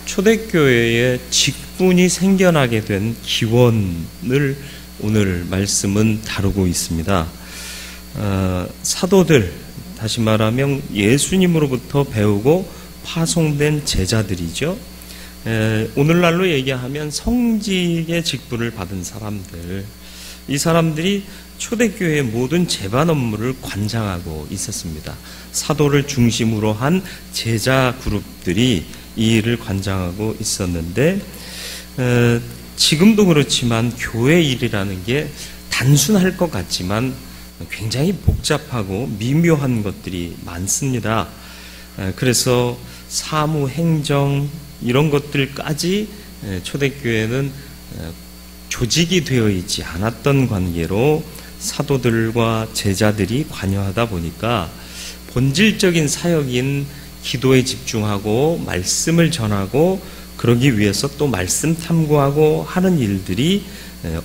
초대교회에 직분이 생겨나게 된 기원을 오늘 말씀은 다루고 있습니다. 사도들, 다시 말하면 예수님으로부터 배우고 파송된 제자들이죠. 오늘날로 얘기하면 성직의 직분을 받은 사람들, 이 사람들이 초대교회의 모든 재반 업무를 관장하고 있었습니다. 사도를 중심으로 한 제자 그룹들이 이 일을 관장하고 있었는데, 지금도 그렇지만 교회 일이라는 게 단순할 것 같지만 굉장히 복잡하고 미묘한 것들이 많습니다. 그래서 사무, 행정 이런 것들까지 초대교회는 조직이 되어 있지 않았던 관계로 사도들과 제자들이 관여하다 보니까 본질적인 사역인 기도에 집중하고 말씀을 전하고 그러기 위해서 또 말씀 탐구하고 하는 일들이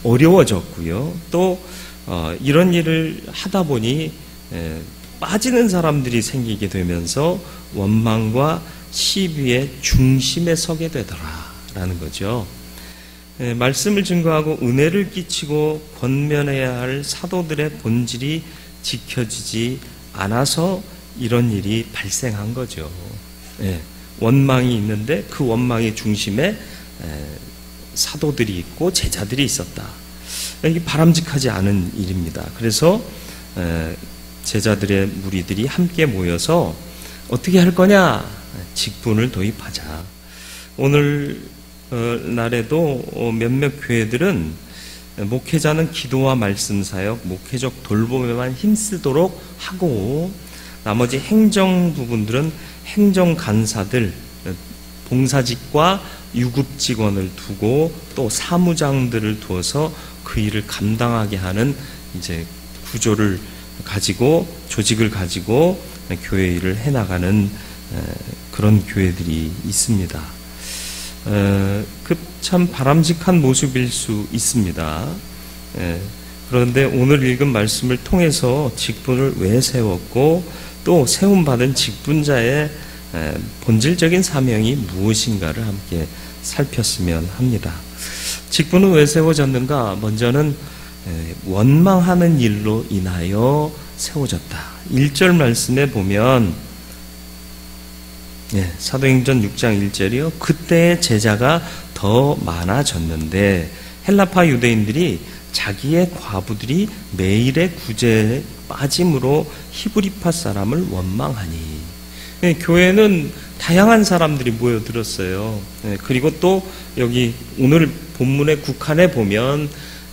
어려워졌고요. 또 이런 일을 하다 보니 빠지는 사람들이 생기게 되면서 원망과 시비의 중심에 서게 되더라라는 거죠. 말씀을 증거하고 은혜를 끼치고 권면해야 할 사도들의 본질이 지켜지지 않아서 이런 일이 발생한 거죠. 원망이 있는데 그 원망의 중심에 사도들이 있고 제자들이 있었다. 이게 바람직하지 않은 일입니다. 그래서 제자들의 무리들이 함께 모여서 어떻게 할 거냐? 직분을 도입하자. 오늘 날에도 몇몇 교회들은 목회자는 기도와 말씀 사역, 목회적 돌봄에만 힘쓰도록 하고 나머지 행정 부분들은 행정 간사들, 봉사직과 유급 직원을 두고 또 사무장들을 두어서 그 일을 감당하게 하는 이제 구조를 가지고 조직을 가지고 교회 일을 해나가는 그런 교회들이 있습니다. 그 참 바람직한 모습일 수 있습니다. 그런데 오늘 읽은 말씀을 통해서 직분을 왜 세웠고 또 세움받은 직분자의 본질적인 사명이 무엇인가를 함께 살폈으면 합니다. 직분은 왜 세워졌는가? 먼저는 원망하는 일로 인하여 세워졌다. 1절 말씀에 보면 사도행전 6장 1절이요. 그때의 제자가 더 많아졌는데 헬라파 유대인들이 자기의 과부들이 매일의 구제에 빠짐으로 히브리파 사람을 원망하니. 교회는 다양한 사람들이 모여들었어요. 그리고 또 여기 오늘 본문의 국한에 보면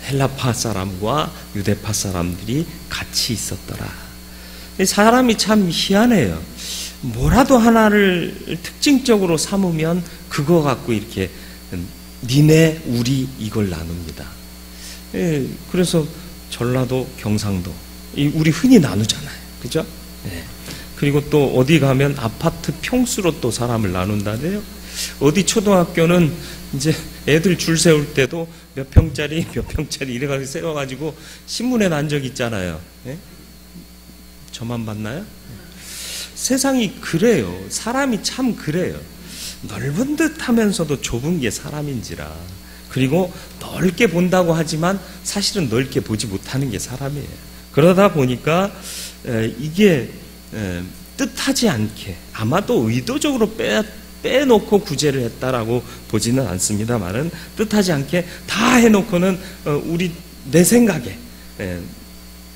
헬라파 사람과 유대파 사람들이 같이 있었더라. 사람이 참 희한해요. 뭐라도 하나를 특징적으로 삼으면 그거 갖고 이렇게 니네 우리 이걸 나눕니다. 그래서 전라도 경상도 우리 흔히 나누잖아요. 그죠? 그리고 또 어디 가면 아파트 평수로 또 사람을 나눈다네요. 어디 초등학교는 이제 애들 줄 세울 때도 몇 평짜리 이래가지고 세워가지고 신문에 난 적 있잖아요. 저만 봤나요? 세상이 그래요. 사람이 참 그래요. 넓은 듯 하면서도 좁은 게 사람인지라. 그리고 넓게 본다고 하지만 사실은 넓게 보지 못하는 게 사람이에요. 그러다 보니까 이게 뜻하지 않게 아마도 의도적으로 빼놓고 구제를 했다라고 보지는 않습니다만은 뜻하지 않게 다 해놓고는 내 생각에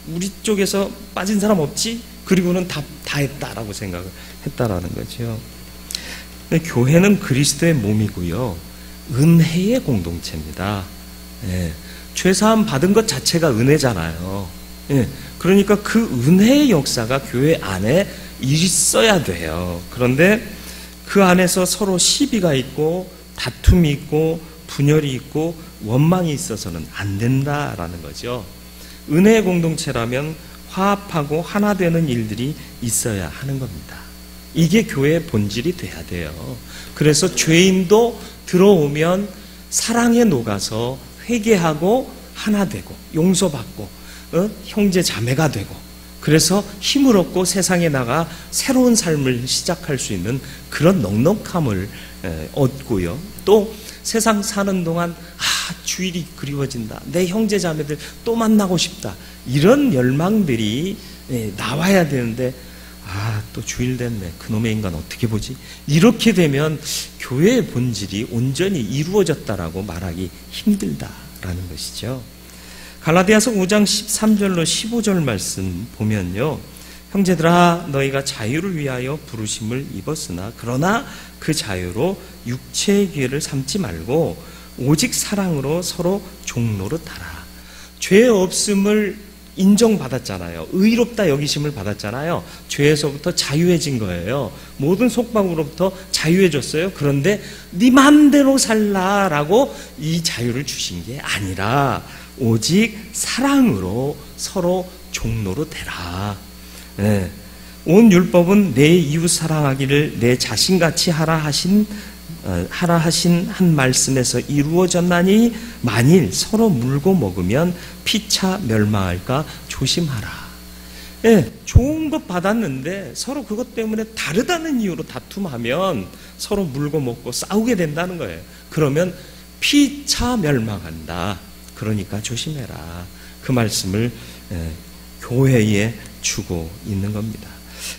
우리 쪽에서 빠진 사람 없지? 그리고는 다 했다라고 생각을 했다라는 거죠. 교회는 그리스도의 몸이고요. 은혜의 공동체입니다. 죄사함 받은 것 자체가 은혜잖아요. 그러니까 그 은혜의 역사가 교회 안에 있어야 돼요. 그런데 그 안에서 서로 시비가 있고 다툼이 있고 분열이 있고 원망이 있어서는 안 된다라는 거죠. 은혜의 공동체라면 화합하고 하나 되는 일들이 있어야 하는 겁니다. 이게 교회의 본질이 돼야 돼요. 그래서 죄인도 들어오면 사랑에 녹아서 회개하고 하나 되고 용서받고 형제 자매가 되고 그래서 힘을 얻고 세상에 나가 새로운 삶을 시작할 수 있는 그런 넉넉함을 얻고요. 또 세상 사는 동안 주일이 그리워진다. 내 형제 자매들 또 만나고 싶다. 이런 열망들이 나와야 되는데 또 주일 됐네. 그놈의 인간 어떻게 보지? 이렇게 되면 교회의 본질이 온전히 이루어졌다라고 말하기 힘들다라는 것이죠. 갈라디아서 5장 13절로 15절 말씀 보면요. 형제들아 너희가 자유를 위하여 부르심을 입었으나 그러나 그 자유로 육체의 기회를 삼지 말고 오직 사랑으로 서로 종노릇하라. 죄 없음을 인정받았잖아요. 의롭다 여기심을 받았잖아요. 죄에서부터 자유해진 거예요. 모든 속박으로부터 자유해졌어요. 그런데 네 맘대로 살라라고 이 자유를 주신 게 아니라 오직 사랑으로 서로 종노릇해라. 네. 온 율법은 내 이웃 사랑하기를 내 자신같이 하라 하신 한 말씀에서 이루어졌나니 만일 서로 물고 먹으면 피차 멸망할까 조심하라. 네, 좋은 것 받았는데 서로 그것 때문에 다르다는 이유로 다툼하면 서로 물고 먹고 싸우게 된다는 거예요. 그러면 피차 멸망한다. 그러니까 조심해라. 그 말씀을 교회에 주고 있는 겁니다.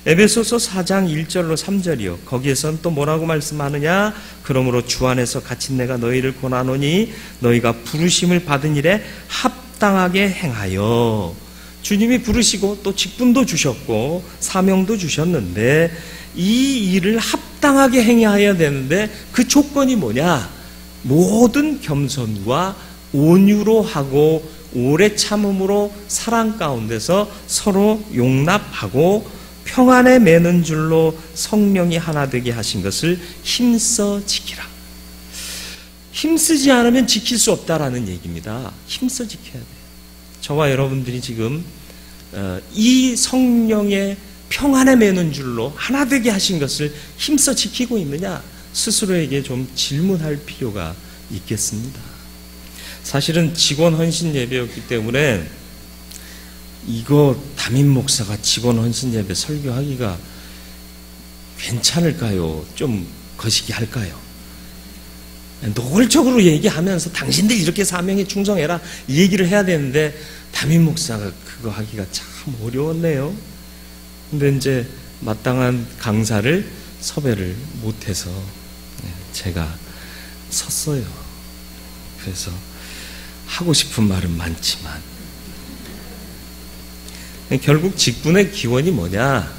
에베소서 4장 1절로 3절이요. 거기에선 또 뭐라고 말씀하느냐? 그러므로 주 안에서 갇힌 내가 너희를 권하노니 너희가 부르심을 받은 일에 합당하게 행하여. 주님이 부르시고 또 직분도 주셨고 사명도 주셨는데 이 일을 합당하게 행해야 되는데 그 조건이 뭐냐? 모든 겸손과 온유로 하고 오래 참음으로 사랑 가운데서 서로 용납하고 평안에 매는 줄로 성령이 하나 되게 하신 것을 힘써 지키라. 힘쓰지 않으면 지킬 수 없다라는 얘기입니다. 힘써 지켜야 돼요. 저와 여러분들이 지금 이 성령의 평안에 매는 줄로 하나 되게 하신 것을 힘써 지키고 있느냐? 스스로에게 좀 질문할 필요가 있겠습니다. 사실은 직원 헌신 예배였기 때문에 이거 담임 목사가 직원 헌신 예배 설교하기가 괜찮을까요? 좀 거시기 할까요? 노골적으로 얘기하면서 당신들 이렇게 사명에 충성해라 이 얘기를 해야 되는데 담임 목사가 그거 하기가 참 어려웠네요. 근데 이제 마땅한 강사를 섭외를 못해서 제가 섰어요. 그래서 하고 싶은 말은 많지만 결국 직분의 기원이 뭐냐?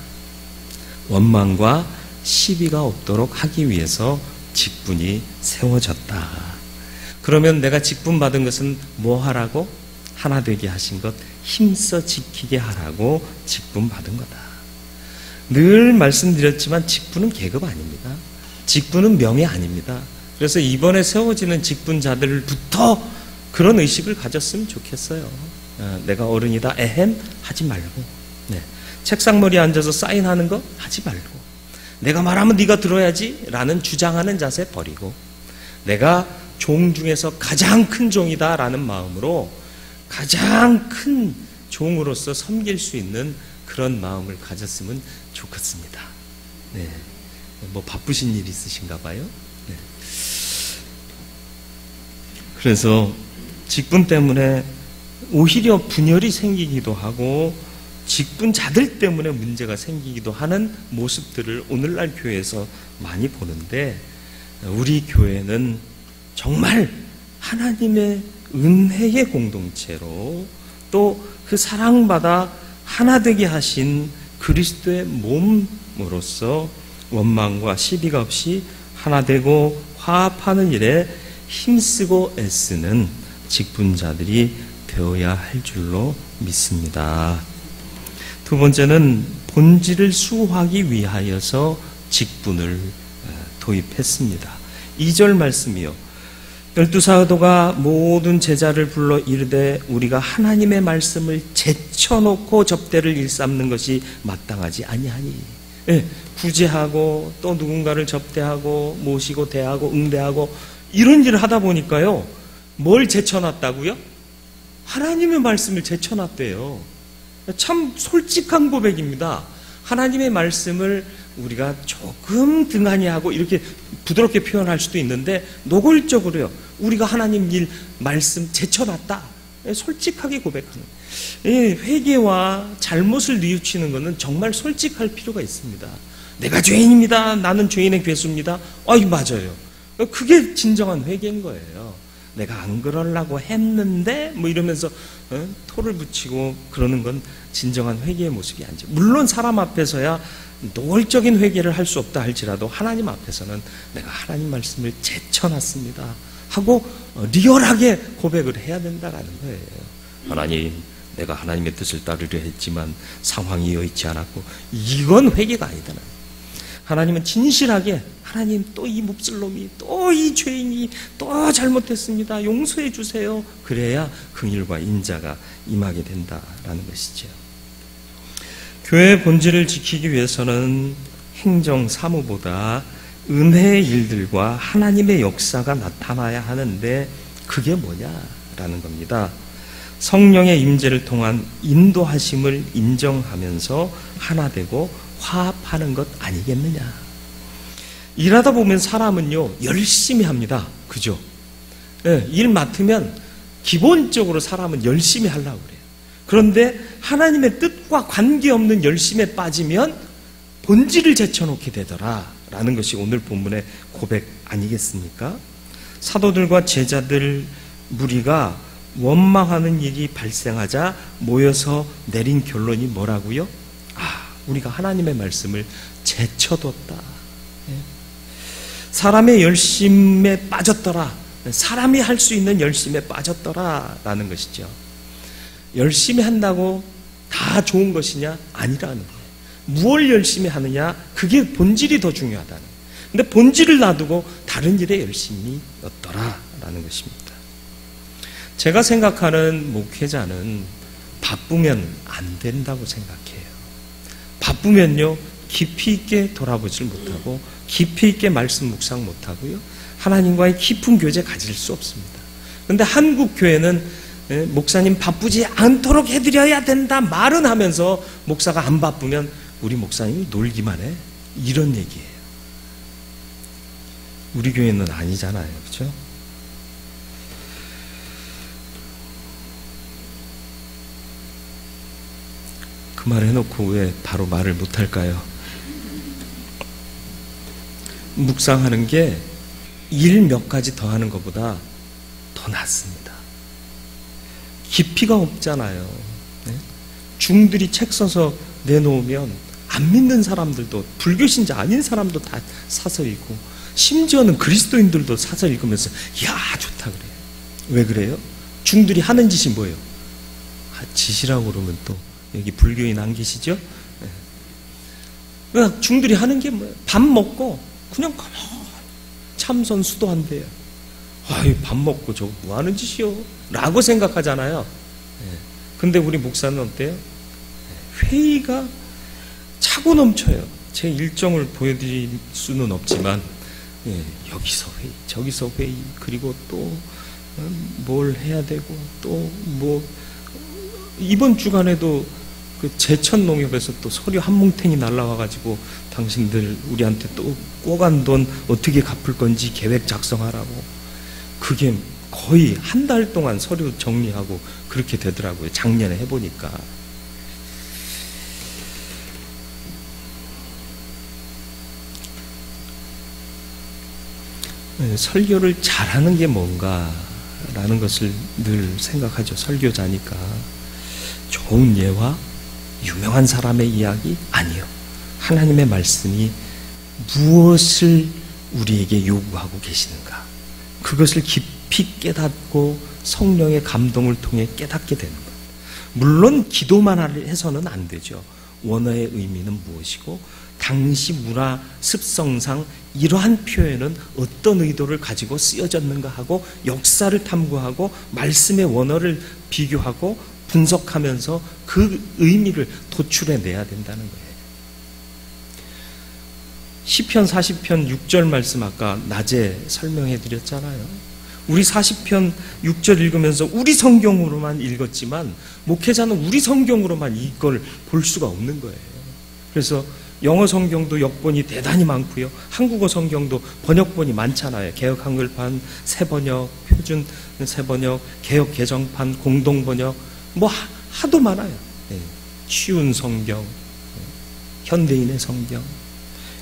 원망과 시비가 없도록 하기 위해서 직분이 세워졌다. 그러면 내가 직분 받은 것은 뭐 하라고? 하나 되게 하신 것 힘써 지키게 하라고 직분 받은 거다. 늘 말씀드렸지만 직분은 계급 아닙니다. 직분은 명예 아닙니다. 그래서 이번에 세워지는 직분자들부터 그런 의식을 가졌으면 좋겠어요. 내가 어른이다 에헴 하지 말고, 책상머리에 앉아서 사인하는 거 하지 말고, 내가 말하면 네가 들어야지 라는 주장하는 자세 버리고, 내가 종 중에서 가장 큰 종이다 라는 마음으로 가장 큰 종으로서 섬길 수 있는 그런 마음을 가졌으면 좋겠습니다. 뭐 바쁘신 일 있으신가 봐요. 그래서 직분 때문에 오히려 분열이 생기기도 하고 직분자들 때문에 문제가 생기기도 하는 모습들을 오늘날 교회에서 많이 보는데, 우리 교회는 정말 하나님의 은혜의 공동체로 또 그 사랑받아 하나 되게 하신 그리스도의 몸으로서 원망과 시비가 없이 하나 되고 화합하는 일에 힘쓰고 애쓰는 직분자들이 되어야 할 줄로 믿습니다. 두 번째는 본질을 수호하기 위하여서 직분을 도입했습니다. 2절 말씀이요. 12사도가 모든 제자를 불러 이르되 우리가 하나님의 말씀을 제쳐놓고 접대를 일삼는 것이 마땅하지 아니하니. 구제하고 또 누군가를 접대하고 모시고 대하고 응대하고 이런 일을 하다 보니까요. 뭘 제쳐놨다고요? 하나님의 말씀을 제쳐놨대요. 참 솔직한 고백입니다. 하나님의 말씀을 우리가 조금 등한히 하고 이렇게 부드럽게 표현할 수도 있는데 노골적으로요. 우리가 하나님 일 말씀 제쳐놨다. 솔직하게 고백하는. 회개와 잘못을 뉘우치는 것은 정말 솔직할 필요가 있습니다. 내가 죄인입니다. 나는 죄인의 괴수입니다. 맞아요. 그게 진정한 회개인 거예요. 내가 안 그러려고 했는데 뭐 이러면서 토를 붙이고 그러는 건 진정한 회개의 모습이 아니죠. 물론 사람 앞에서야 노골적인 회개를 할 수 없다 할지라도 하나님 앞에서는 내가 하나님 말씀을 제쳐놨습니다 하고 리얼하게 고백을 해야 된다는 거예요. 하나님, 내가 하나님의 뜻을 따르려 했지만 상황이 여의치 않았고 이건 회개가 아니다. 하나님은 진실하게 하나님 또 이 몹쓸 놈이 또 이 죄인이 또 잘못했습니다. 용서해 주세요. 그래야 긍휼과 인자가 임하게 된다라는 것이죠. 교회의 본질을 지키기 위해서는 행정 사무보다 은혜의 일들과 하나님의 역사가 나타나야 하는데 그게 뭐냐라는 겁니다. 성령의 임재를 통한 인도하심을 인정하면서 하나 되고 화합하는 것 아니겠느냐. 일하다 보면 사람은요 열심히 합니다. 그죠? 일 맡으면 기본적으로 사람은 열심히 하려고 그래요. 그런데 하나님의 뜻과 관계없는 열심에 빠지면 본질을 제쳐놓게 되더라라는 것이 오늘 본문의 고백 아니겠습니까? 사도들과 제자들 무리가 원망하는 일이 발생하자 모여서 내린 결론이 뭐라고요? 우리가 하나님의 말씀을 제쳐뒀다. 사람의 열심에 빠졌더라. 사람이 할 수 있는 열심에 빠졌더라라는 것이죠. 열심히 한다고 다 좋은 것이냐? 아니라는 거예요. 무엇을 열심히 하느냐? 그게 본질이 더 중요하다는 거예요. 근데 본질을 놔두고 다른 일에 열심히였더라라는 것입니다. 제가 생각하는 목회자는 바쁘면 안 된다고 생각해요. 바쁘면요 깊이 있게 돌아보질 못하고 깊이 있게 말씀 묵상 못하고요 하나님과의 깊은 교제 가질 수 없습니다. 그런데 한국 교회는 목사님 바쁘지 않도록 해드려야 된다 말은 하면서 목사가 안 바쁘면 우리 목사님이 놀기만 해, 이런 얘기예요. 우리 교회는 아니잖아요. 그렇죠? 그 말 해놓고 왜 바로 말을 못할까요? 묵상하는 게 일 몇 가지 더 하는 것보다 더 낫습니다. 깊이가 없잖아요. 중들이 책 써서 내놓으면 안 믿는 사람들도, 불교신자 아닌 사람도 다 사서 읽고, 심지어는 그리스도인들도 사서 읽으면서 이야 좋다 그래요. 왜 그래요? 중들이 하는 짓이 뭐예요? 짓이라고 그러면 또 여기 불교인 안 계시죠? 중들이 하는 게 뭐예요? 밥 먹고 그냥 가만히 참선 수도한대요. 밥 먹고 저거 뭐 하는 짓이요? 라고 생각하잖아요. 근데 우리 목사는 어때요? 회의가 차고 넘쳐요. 제 일정을 보여드릴 수는 없지만 여기서 회의, 저기서 회의, 그리고 또 뭘 해야 되고, 또 뭐 이번 주간에도 그 제천 농협에서 또 서류 한 뭉탱이 날라와가지고 당신들 우리한테 또 꼬간 돈 어떻게 갚을 건지 계획 작성하라고. 그게 거의 한 달 동안 서류 정리하고 그렇게 되더라고요. 작년에 해보니까. 설교를 잘하는 게 뭔가라는 것을 늘 생각하죠. 설교자니까. 좋은 예와 유명한 사람의 이야기? 아니요. 하나님의 말씀이 무엇을 우리에게 요구하고 계시는가, 그것을 깊이 깨닫고 성령의 감동을 통해 깨닫게 되는 것. 물론 기도만 해서는 안 되죠. 원어의 의미는 무엇이고 당시 문화 습성상 이러한 표현은 어떤 의도를 가지고 쓰여졌는가 하고 역사를 탐구하고 말씀의 원어를 비교하고 분석하면서 그 의미를 도출해내야 된다는 거예요. 시편 40편 6절 말씀 아까 낮에 설명해 드렸잖아요. 우리 40편 6절 읽으면서 우리 성경으로만 읽었지만 목회자는 우리 성경으로만 이걸 볼 수가 없는 거예요. 그래서 영어 성경도 역본이 대단히 많고요. 한국어 성경도 번역본이 많잖아요. 개역 한글판, 새번역, 표준 새번역, 개역 개정판, 공동번역, 뭐 하도 많아요. 쉬운 성경, 현대인의 성경,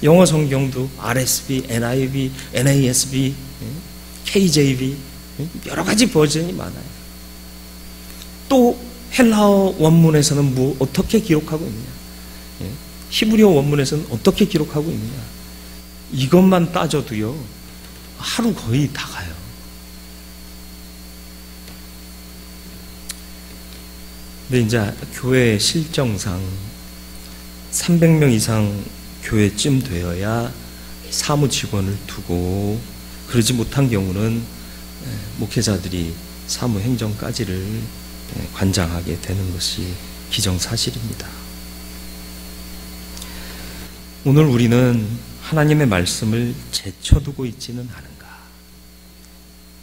영어 성경도 RSV, NIV, NASB, KJV 여러 가지 버전이 많아요. 또 헬라어 원문에서는 어떻게 기록하고 있느냐, 히브리어 원문에서는 어떻게 기록하고 있느냐, 이것만 따져도요 하루 거의 다 가요. 근데 이제 교회 실정상 300명 이상 교회쯤 되어야 사무 직원을 두고, 그러지 못한 경우는 목회자들이 사무 행정까지를 관장하게 되는 것이 기정사실입니다. 오늘 우리는 하나님의 말씀을 제쳐두고 있지는 않은가?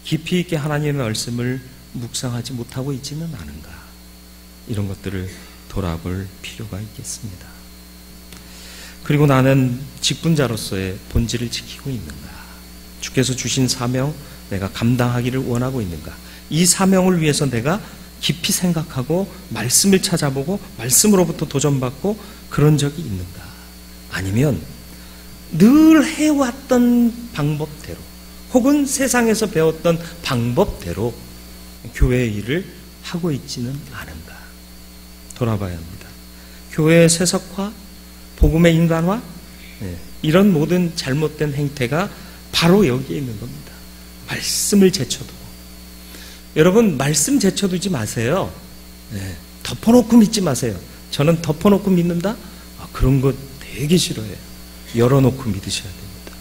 깊이 있게 하나님의 말씀을 묵상하지 못하고 있지는 않은가? 이런 것들을 돌아볼 필요가 있겠습니다. 그리고 나는 직분자로서의 본질을 지키고 있는가? 주께서 주신 사명, 내가 감당하기를 원하고 있는가? 이 사명을 위해서 내가 깊이 생각하고 말씀을 찾아보고 말씀으로부터 도전받고 그런 적이 있는가? 아니면 늘 해왔던 방법대로 혹은 세상에서 배웠던 방법대로 교회의 일을 하고 있지는 않은가? 돌아봐야 합니다. 교회의 세속화, 복음의 인간화, 이런 모든 잘못된 행태가 바로 여기에 있는 겁니다. 말씀을 제쳐두고. 여러분, 말씀 제쳐두지 마세요. 덮어놓고 믿지 마세요. 저는 덮어놓고 믿는다? 그런 거 되게 싫어해요. 열어놓고 믿으셔야 됩니다.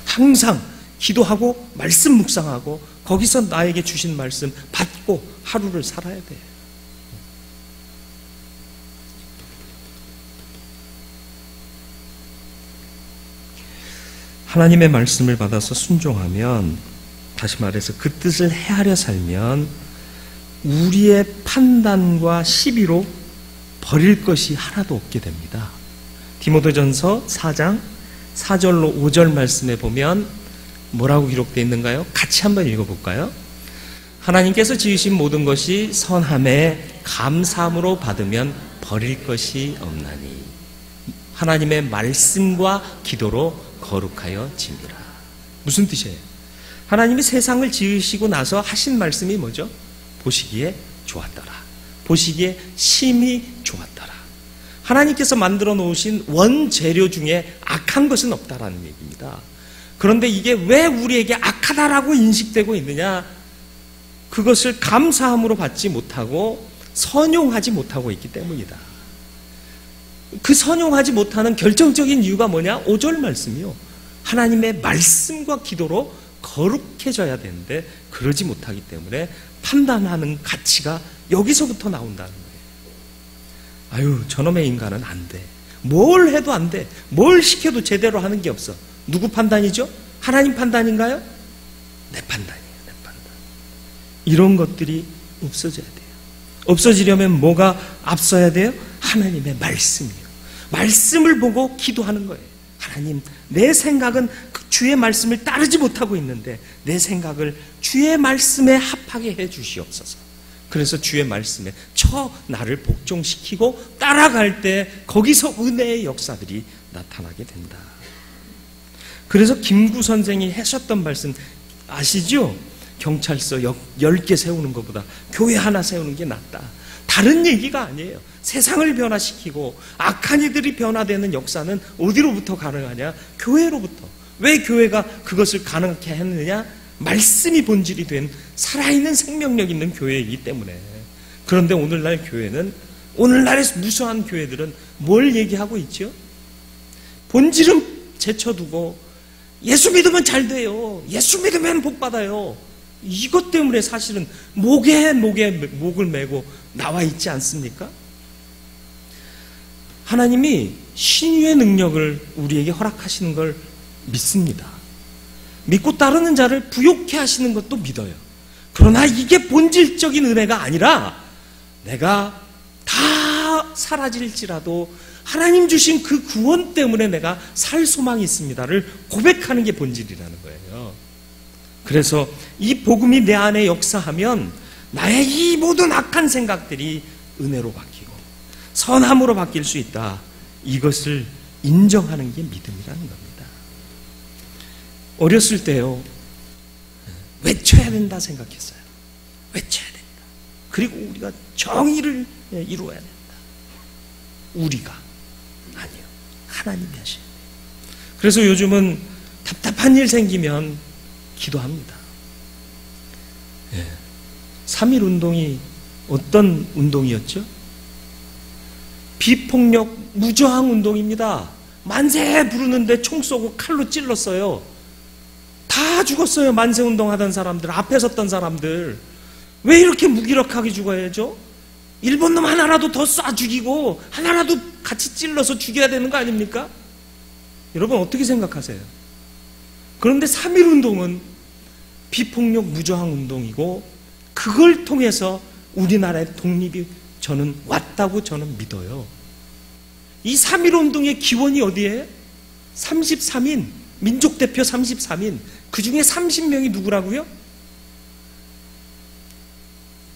항상 기도하고 말씀 묵상하고 거기서 나에게 주신 말씀 받고 하루를 살아야 돼요. 하나님의 말씀을 받아서 순종하면, 다시 말해서 그 뜻을 헤아려 살면 우리의 판단과 시비로 버릴 것이 하나도 없게 됩니다. 디모데전서 4장 4절로 5절 말씀에 보면 뭐라고 기록되어 있는가요? 같이 한번 읽어볼까요? 하나님께서 지으신 모든 것이 선함에 감사함으로 받으면 버릴 것이 없나니 하나님의 말씀과 기도로 거룩하여 짐이라. 무슨 뜻이에요? 하나님이 세상을 지으시고 나서 하신 말씀이 뭐죠? 보시기에 좋았더라. 보시기에 심히 좋았더라. 하나님께서 만들어 놓으신 원재료 중에 악한 것은 없다라는 얘기입니다. 그런데 이게 왜 우리에게 악하다라고 인식되고 있느냐? 그것을 감사함으로 받지 못하고 선용하지 못하고 있기 때문이다. 그 선용하지 못하는 결정적인 이유가 뭐냐? 5절 말씀이요. 하나님의 말씀과 기도로 거룩해져야 되는데 그러지 못하기 때문에 판단하는 가치가 여기서부터 나온다는 거예요. 아유, 저놈의 인간은 안 돼. 뭘 해도 안 돼. 뭘 시켜도 제대로 하는 게 없어. 누구 판단이죠? 하나님 판단인가요? 내 판단이에요. 내 판단. 이런 것들이 없어져야 돼요. 없어지려면 뭐가 앞서야 돼요? 하나님의 말씀이요. 말씀을 보고 기도하는 거예요. 하나님, 내 생각은 주의 말씀을 따르지 못하고 있는데 내 생각을 주의 말씀에 합하게 해 주시옵소서. 그래서 주의 말씀에 나를 복종시키고 따라갈 때 거기서 은혜의 역사들이 나타나게 된다. 그래서 김구 선생이 하셨던 말씀 아시죠? 경찰서 10개 세우는 것보다 교회 하나 세우는 게 낫다. 다른 얘기가 아니에요. 세상을 변화시키고 악한 이들이 변화되는 역사는 어디로부터 가능하냐? 교회로부터. 왜 교회가 그것을 가능하게 했느냐? 말씀이 본질이 된 살아있는 생명력 있는 교회이기 때문에. 그런데 오늘날 교회는, 오늘날의 무수한 교회들은 뭘 얘기하고 있죠? 본질은 제쳐두고 예수 믿으면 잘 돼요. 예수 믿으면 복 받아요. 이것 때문에 사실은 목에 목을 메고 나와 있지 않습니까? 하나님이 신유의 능력을 우리에게 허락하시는 걸 믿습니다. 믿고 따르는 자를 부욕해 하시는 것도 믿어요. 그러나 이게 본질적인 은혜가 아니라 내가 다 사라질지라도 하나님 주신 그 구원 때문에 내가 살 소망이 있습니다를 고백하는 게 본질이라는 거예요. 그래서 이 복음이 내 안에 역사하면 나의 이 모든 악한 생각들이 은혜로 바뀌고 선함으로 바뀔 수 있다. 이것을 인정하는 게 믿음이라는 겁니다. 어렸을 때요, 외쳐야 된다 생각했어요. 외쳐야 된다. 그리고 우리가 정의를 이루어야 된다. 우리가 아니요, 하나님이 하셔야 돼요. 그래서 요즘은 답답한 일 생기면 기도합니다. 3.1 운동이 어떤 운동이었죠? 비폭력 무저항 운동입니다. 만세 부르는데 총 쏘고 칼로 찔렀어요. 다 죽었어요. 만세 운동하던 사람들, 앞에 섰던 사람들. 왜 이렇게 무기력하게 죽어야죠? 일본 놈 하나라도 더 쏴 죽이고 하나라도 같이 찔러서 죽여야 되는 거 아닙니까? 여러분 어떻게 생각하세요? 그런데 3.1 운동은 비폭력 무저항 운동이고 그걸 통해서 우리나라의 독립이 저는 왔다고 저는 믿어요. 이 3.1 운동의 기원이 어디에? 33인, 민족대표 33인, 그 중에 30명이 누구라고요?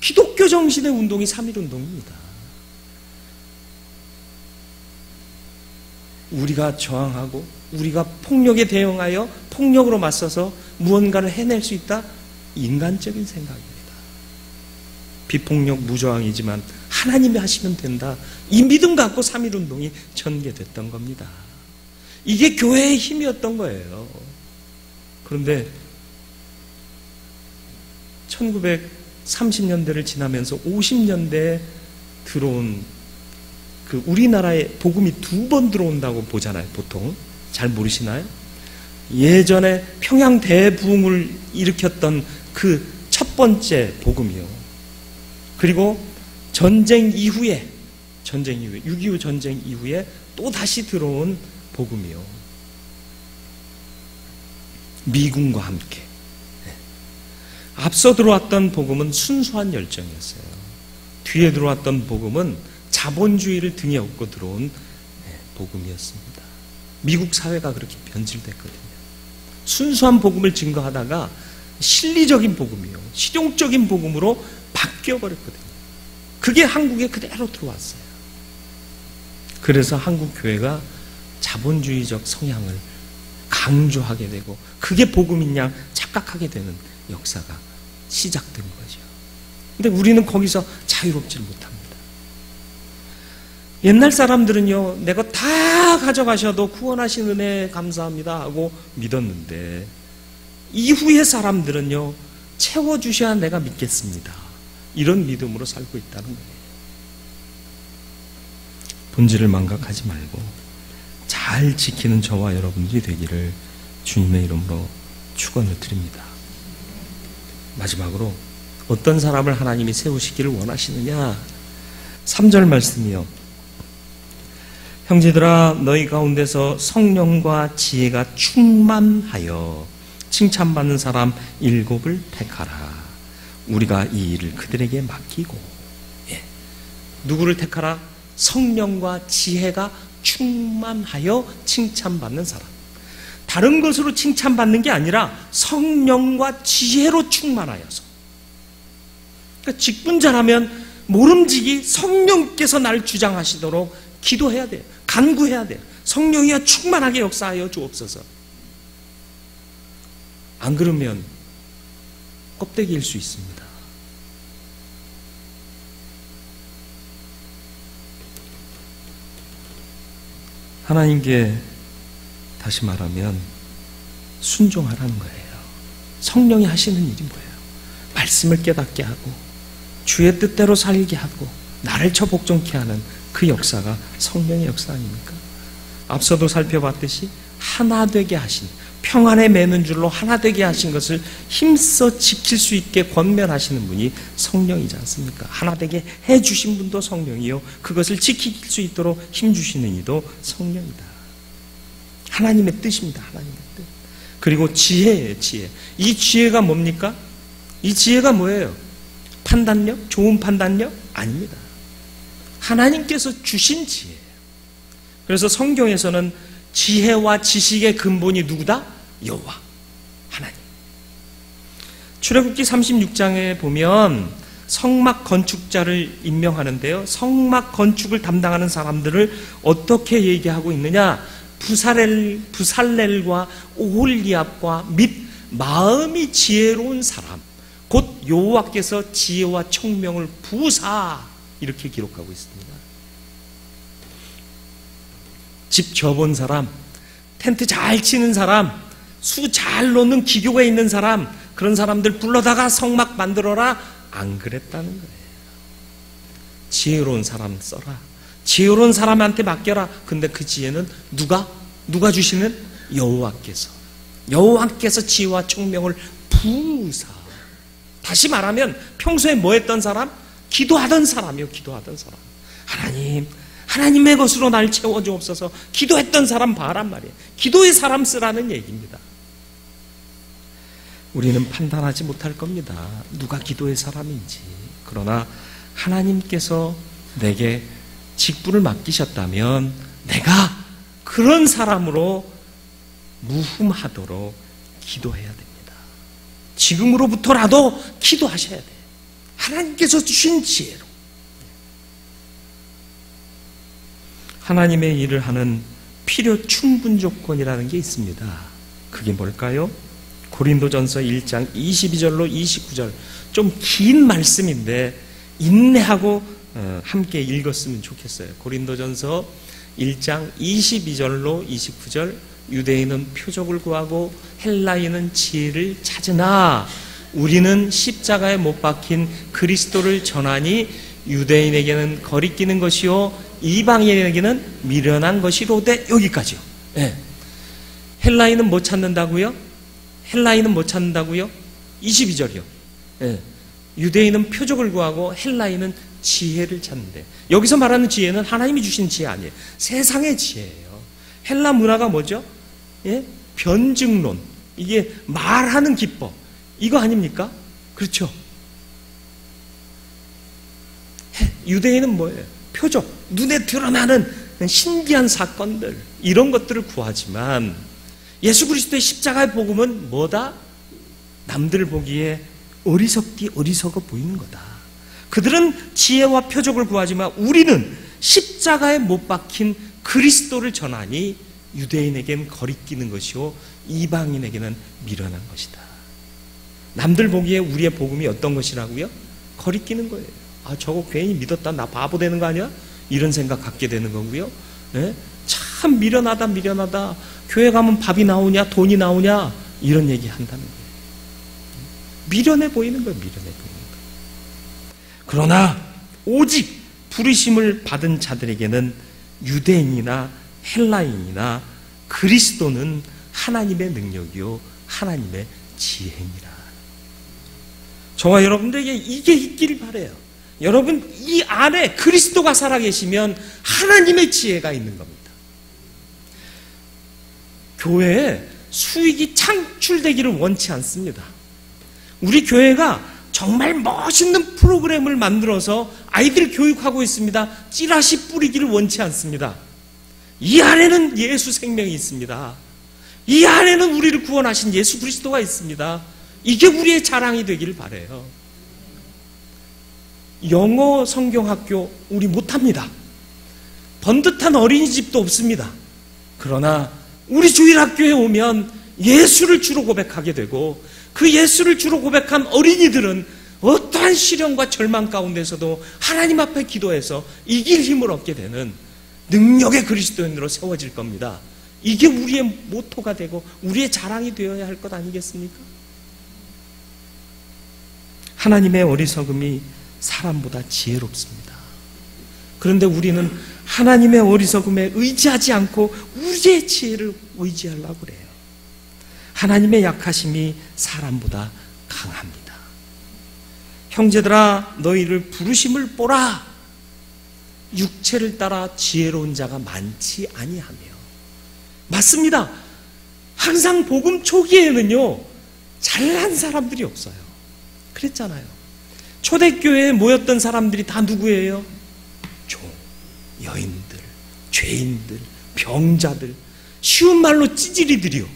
기독교 정신의 운동이 3.1 운동입니다. 우리가 저항하고 우리가 폭력에 대응하여 폭력으로 맞서서 무언가를 해낼 수 있다? 인간적인 생각입니다. 비폭력 무저항이지만 하나님이 하시면 된다. 이 믿음 갖고 3.1 운동이 전개됐던 겁니다. 이게 교회의 힘이었던 거예요. 그런데 1930년대를 지나면서 50년대에 들어온 그 우리나라에 복음이 2번 들어온다고 보잖아요. 보통 잘 모르시나요? 예전에 평양 대부흥을 일으켰던 그 첫 번째 복음이요. 그리고 전쟁 이후에 6.25 전쟁 이후에 또 다시 들어온 복음이요. 미군과 함께. 앞서 들어왔던 복음은 순수한 열정이었어요. 뒤에 들어왔던 복음은 자본주의를 등에 업고 들어온 복음이었습니다. 미국 사회가 그렇게 변질됐거든요. 순수한 복음을 증거하다가 실리적인 복음이요, 실용적인 복음으로 바뀌어버렸거든요. 그게 한국에 그대로 들어왔어요. 그래서 한국 교회가 자본주의적 성향을 강조하게 되고 그게 복음인 양 착각하게 되는 역사가 시작된 거죠. 근데 우리는 거기서 자유롭지 못합니다. 옛날 사람들은요, 내가 다 가져가셔도 구원하신 은혜 감사합니다 하고 믿었는데 이후의 사람들은요, 채워주셔야 내가 믿겠습니다. 이런 믿음으로 살고 있다는 거예요. 본질을 망각하지 말고 잘 지키는 저와 여러분들이 되기를 주님의 이름으로 축원을 드립니다. 마지막으로 어떤 사람을 하나님이 세우시기를 원하시느냐? 3절 말씀이요. 형제들아, 너희 가운데서 성령과 지혜가 충만하여 칭찬받는 사람 7을 택하라. 우리가 이 일을 그들에게 맡기고. 누구를 택하라? 성령과 지혜가 충만하여 칭찬받는 사람. 다른 것으로 칭찬받는 게 아니라 성령과 지혜로 충만하여서. 그러니까 직분자라면 모름지기 성령께서 날 주장하시도록 기도해야 돼요. 간구해야 돼요. 성령이여 충만하게 역사하여 주옵소서. 안 그러면 껍데기일 수 있습니다. 하나님께 다시 말하면 순종하라는 거예요. 성령이 하시는 일이 뭐예요? 말씀을 깨닫게 하고 주의 뜻대로 살게 하고 나를 처복종케 하는 그 역사가 성령의 역사 아닙니까? 앞서도 살펴봤듯이 하나 되게 하신, 평안에 매는 줄로 하나 되게 하신 것을 힘써 지킬 수 있게 권면하시는 분이 성령이지 않습니까? 하나 되게 해주신 분도 성령이요, 그것을 지킬 수 있도록 힘주시는 이도 성령이다. 하나님의 뜻입니다. 하나님의 뜻. 그리고 지혜예요. 지혜. 이 지혜가 뭡니까? 이 지혜가 뭐예요? 판단력? 좋은 판단력? 아닙니다. 하나님께서 주신 지혜예요. 그래서 성경에서는 지혜와 지식의 근본이 누구다? 여호와, 하나님. 출애굽기 36장에 보면 성막 건축자를 임명하는데요. 성막 건축을 담당하는 사람들을 어떻게 얘기하고 있느냐? 부살렐과 오홀리압과 및 마음이 지혜로운 사람, 곧 여호와께서 지혜와 총명을 부사, 이렇게 기록하고 있습니다. 집 져본 사람, 텐트 잘 치는 사람, 수 잘 놓는 기교가 있는 사람, 그런 사람들 불러다가 성막 만들어라, 안 그랬다는 거예요. 지혜로운 사람 써라, 지혜로운 사람한테 맡겨라. 근데 그 지혜는 누가 주시는? 여호와께서 지혜와 총명을 부사. 다시 말하면 평소에 뭐 했던 사람? 기도하던 사람이요. 기도하던 사람. 하나님의 것으로 날 채워주옵소서. 기도했던 사람 봐란 말이에요. 기도의 사람 쓰라는 얘기입니다. 우리는 판단하지 못할 겁니다. 누가 기도의 사람인지. 그러나 하나님께서 내게 직분을 맡기셨다면 내가 그런 사람으로 무흠하도록 기도해야 됩니다. 지금으로부터라도 기도하셔야 돼요. 하나님께서 주신 지혜로. 하나님의 일을 하는 필요 충분 조건이라는 게 있습니다. 그게 뭘까요? 고린도전서 1장 22절로 29절, 좀 긴 말씀인데 인내하고 함께 읽었으면 좋겠어요. 고린도전서 1장 22절로 29절, 유대인은 표적을 구하고 헬라인은 지혜를 찾으나 우리는 십자가에 못 박힌 그리스도를 전하니 유대인에게는 거리끼는 것이요 이방인에게는 미련한 것이로되. 여기까지요. 네. 헬라인은 못 찾는다고요? 22절이요. 네. 유대인은 표적을 구하고 헬라인은 지혜를 찾는데, 여기서 말하는 지혜는 하나님이 주신 지혜 아니에요. 세상의 지혜예요. 헬라 문화가 뭐죠? 예? 변증론, 이게 말하는 기법, 이거 아닙니까? 그렇죠? 유대인은 뭐예요? 표적, 눈에 드러나는 신기한 사건들, 이런 것들을 구하지만 예수 그리스도의 십자가의 복음은 뭐다? 남들 보기에 어리석어 보이는 거다. 그들은 지혜와 표적을 구하지만 우리는 십자가에 못 박힌 그리스도를 전하니 유대인에게는 거리끼는 것이요 이방인에게는 미련한 것이다. 남들 보기에 우리의 복음이 어떤 것이라고요? 거리끼는 거예요. 아, 저거 괜히 믿었다, 나 바보 되는 거 아니야? 이런 생각 갖게 되는 거고요. 네? 참 미련하다. 교회 가면 밥이 나오냐, 돈이 나오냐, 이런 얘기 한다는 거예요. 미련해 보이는 거예요. 미련해 보이는 거예요. 그러나 오직 부르심을 받은 자들에게는 유대인이나 헬라인이나 그리스도는 하나님의 능력이요 하나님의 지혜니라. 저와 여러분들에게 이게 있기를 바라요. 여러분, 이 안에 그리스도가 살아계시면 하나님의 지혜가 있는 겁니다. 교회에 수익이 창출되기를 원치 않습니다. 우리 교회가 정말 멋있는 프로그램을 만들어서 아이들 교육하고 있습니다. 찌라시 뿌리기를 원치 않습니다. 이 안에는 예수 생명이 있습니다. 이 안에는 우리를 구원하신 예수 그리스도가 있습니다. 이게 우리의 자랑이 되기를 바라요. 영어 성경학교 우리 못합니다. 번듯한 어린이집도 없습니다. 그러나 우리 주일학교에 오면 예수를 주로 고백하게 되고, 그 예수를 주로 고백한 어린이들은 어떠한 시련과 절망 가운데서도 하나님 앞에 기도해서 이길 힘을 얻게 되는 능력의 그리스도인으로 세워질 겁니다. 이게 우리의 모토가 되고 우리의 자랑이 되어야 할 것 아니겠습니까? 하나님의 어리석음이 사람보다 지혜롭습니다. 그런데 우리는 하나님의 어리석음에 의지하지 않고 우리의 지혜를 의지하려고 그래요. 하나님의 약하심이 사람보다 강합니다. 형제들아, 너희를 부르심을 보라. 육체를 따라 지혜로운 자가 많지 아니하며. 맞습니다. 항상 복음 초기에는요 잘난 사람들이 없어요. 그랬잖아요. 초대교회에 모였던 사람들이 다 누구예요? 종, 여인들, 죄인들, 병자들, 쉬운 말로 찌질이들이요.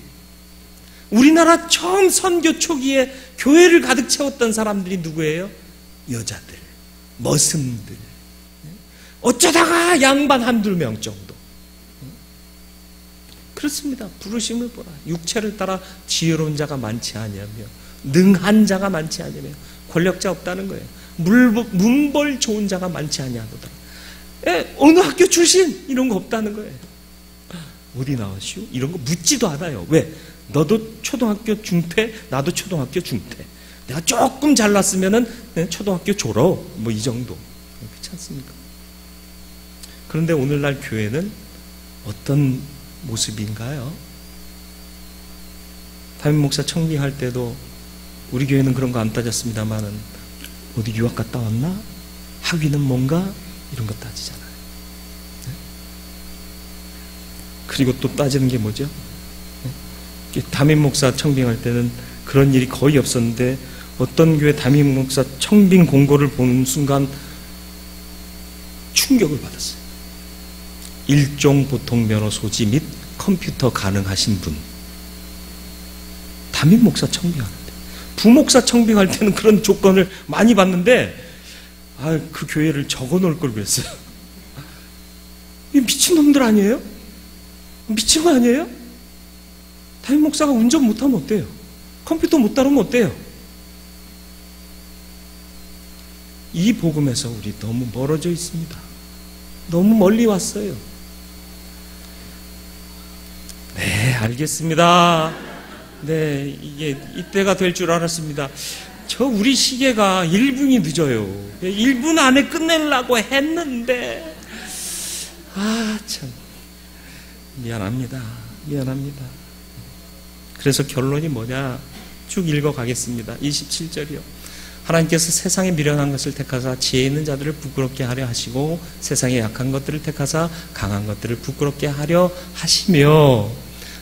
우리나라 처음 선교 초기에 교회를 가득 채웠던 사람들이 누구예요? 여자들, 머슴들. 어쩌다가 양반 한두 명 정도. 그렇습니다. 부르심을 보라. 육체를 따라 지혜로운 자가 많지 아니하며 능한 자가 많지 아니하며 권력자 없다는 거예요. 문벌 좋은 자가 많지 아니하도다. 어느 학교 출신 이런 거 없다는 거예요. 어디 나왔슈? 이런 거 묻지도 않아요. 왜? 너도 초등학교 중퇴, 나도 초등학교 중퇴. 내가 조금 잘났으면은 초등학교 졸업, 뭐 이 정도. 그렇지 않습니까? 그런데 오늘날 교회는 어떤 모습인가요? 담임 목사 청빙할 때도 우리 교회는 그런 거 안 따졌습니다만은 어디 유학 갔다 왔나? 학위는 뭔가? 이런 거 따지잖아요. 그리고 또 따지는 게 뭐죠? 담임 목사 청빙할 때는 그런 일이 거의 없었는데 어떤 교회 담임 목사 청빙 공고를 보는 순간 충격을 받았어요. 일종 보통 면허 소지 및 컴퓨터 가능하신 분. 담임 목사 청빙하는데. 부목사 청빙할 때는 그런 조건을 많이 봤는데 그 교회를 적어 놓을 걸 그랬어요. 이 미친놈들 아니에요? 미친 거 아니에요? 담임 목사가 운전 못하면 어때요? 컴퓨터 못 다루면 어때요? 이 복음에서 우리 너무 멀어져 있습니다. 너무 멀리 왔어요. 네, 알겠습니다. 네, 이게 이때가 될 줄 알았습니다. 우리 시계가 1분이 늦어요. 1분 안에 끝내려고 했는데 참 미안합니다. 그래서 결론이 뭐냐? 쭉 읽어가겠습니다. 27절이요. 하나님께서 세상에 미련한 것을 택하사 지혜 있는 자들을 부끄럽게 하려 하시고 세상에 약한 것들을 택하사 강한 것들을 부끄럽게 하려 하시며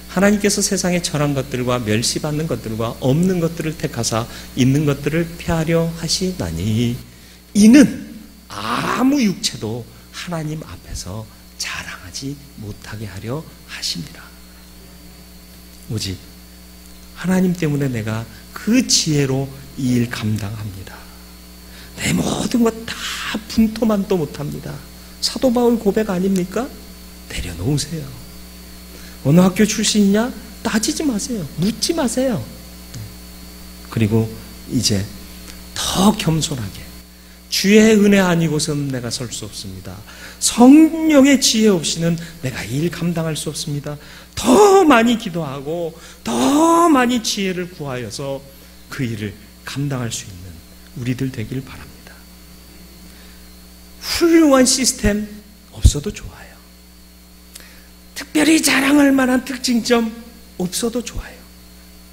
하나님께서 세상에 절한 것들과 멸시받는 것들과 없는 것들을 택하사 있는 것들을 폐하려 하시나니 이는 아무 육체도 하나님 앞에서 자랑하지 못하게 하려 하십니다. 오직 하나님 때문에 내가 그 지혜로 이 일 감당합니다. 내 모든 것 다 분토만도 못합니다. 사도 바울 고백 아닙니까? 내려놓으세요. 어느 학교 출신이냐? 따지지 마세요. 묻지 마세요. 그리고 이제 더 겸손하게 주의 은혜 아니고선 내가 설 수 없습니다. 성령의 지혜 없이는 내가 이 일 감당할 수 없습니다. 더 많이 기도하고 더 많이 지혜를 구하여서 그 일을 감당할 수 있는 우리들 되길 바랍니다. 훌륭한 시스템 없어도 좋아요. 특별히 자랑할 만한 특징점 없어도 좋아요.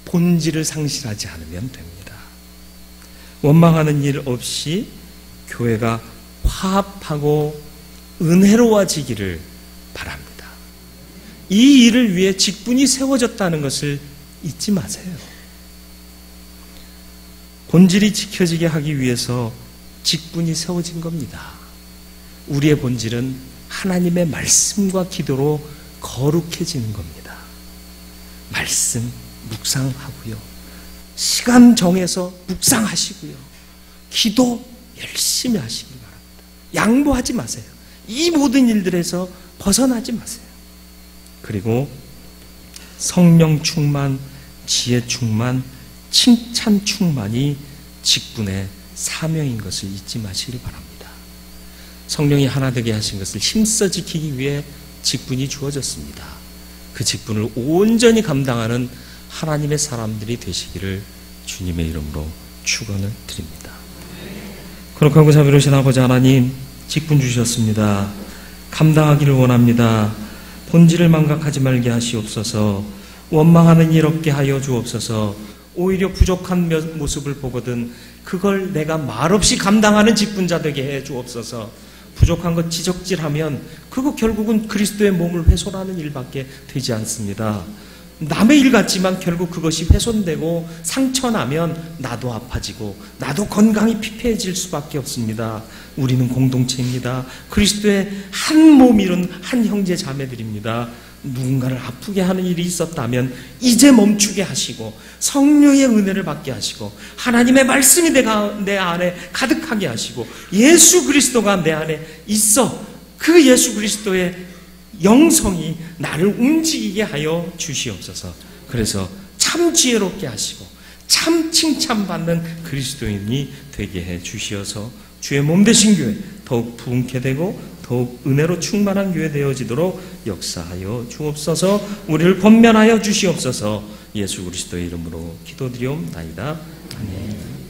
본질을 상실하지 않으면 됩니다. 원망하는 일 없이 교회가 화합하고 은혜로워지기를 바랍니다. 이 일을 위해 직분이 세워졌다는 것을 잊지 마세요. 본질이 지켜지게 하기 위해서 직분이 세워진 겁니다. 우리의 본질은 하나님의 말씀과 기도로 거룩해지는 겁니다. 말씀 묵상하고요. 시간 정해서 묵상하시고요. 기도 열심히 하시기 바랍니다. 양보하지 마세요. 이 모든 일들에서 벗어나지 마세요. 그리고 성령 충만, 지혜 충만, 칭찬 충만이 직분의 사명인 것을 잊지 마시길 바랍니다. 성령이 하나 되게 하신 것을 힘써 지키기 위해 직분이 주어졌습니다. 그 직분을 온전히 감당하는 하나님의 사람들이 되시기를 주님의 이름으로 축원을 드립니다. 거룩하고 자비로우신 아버지 하나님, 직분 주셨습니다. 감당하기를 원합니다. 본질을 망각하지 말게 하시옵소서. 원망하는 일 없게 하여 주옵소서. 오히려 부족한 모습을 보거든 그걸 내가 말없이 감당하는 직분자 되게 해 주옵소서. 부족한 것 지적질하면 그거 결국은 그리스도의 몸을 훼손하는 일밖에 되지 않습니다. 남의 일 같지만 결국 그것이 훼손되고 상처나면 나도 아파지고 나도 건강이 피폐해질 수밖에 없습니다. 우리는 공동체입니다. 그리스도의 한 몸 이룬 한 형제 자매들입니다. 누군가를 아프게 하는 일이 있었다면 이제 멈추게 하시고 성령의 은혜를 받게 하시고 하나님의 말씀이 내 안에 가득하게 하시고 예수 그리스도가 내 안에 있어 그 예수 그리스도의 영성이 나를 움직이게 하여 주시옵소서. 그래서 참 지혜롭게 하시고 참 칭찬받는 그리스도인이 되게 해 주시어서 주의 몸 되신 교회 더욱 부흥케 되고 더욱 은혜로 충만한 교회 되어지도록 역사하여 주옵소서. 우리를 권면하여 주시옵소서. 예수 그리스도의 이름으로 기도드리옵나이다. 아멘.